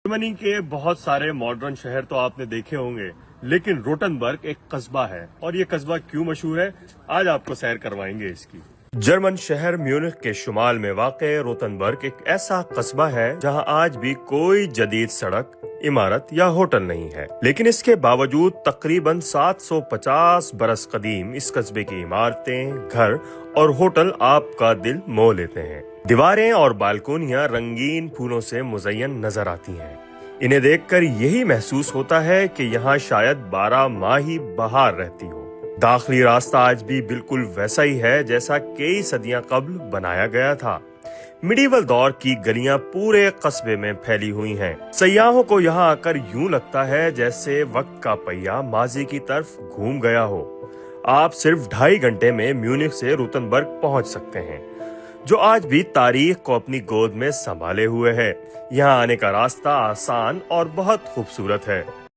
Germany के बहुत सारे मॉडर्न शहर तो आपने देखे होंगे, लेकिन रोटनबर्ग एक कस्बा है। और ये कस्बा क्यों मशहूर है, आज आपको सैर करवाएंगे इसकी। जर्मन शहर म्यूनिख के शुमाल में वाक़ रोटनबर्ग एक ऐसा कस्बा है जहां आज भी कोई जदीद सड़क, इमारत या होटल नहीं है, लेकिन इसके बावजूद तकरीबन 750 बरस कदीम इस कस्बे की इमारतें, घर और होटल आपका दिल मोह लेते हैं। दीवारें और बालकोनियां रंगीन फूलों से मुज़य्यन नजर आती हैं। इन्हें देखकर यही महसूस होता है कि यहाँ शायद 12 माह ही बहार रहती हो। दाखिली रास्ता आज भी बिल्कुल वैसा ही है जैसा कई सदियां कबल बनाया गया था। मिडीवल दौर की गलियां पूरे कस्बे में फैली हुई हैं। सयाहों को यहाँ आकर यूं लगता है जैसे वक्त का पहिया माजी की तरफ घूम गया हो। आप सिर्फ 2.5 घंटे में म्यूनिख से रोटनबर्ग पहुंच सकते हैं, जो आज भी तारीख को अपनी गोद में संभाले हुए है। यहाँ आने का रास्ता आसान और बहुत खूबसूरत है।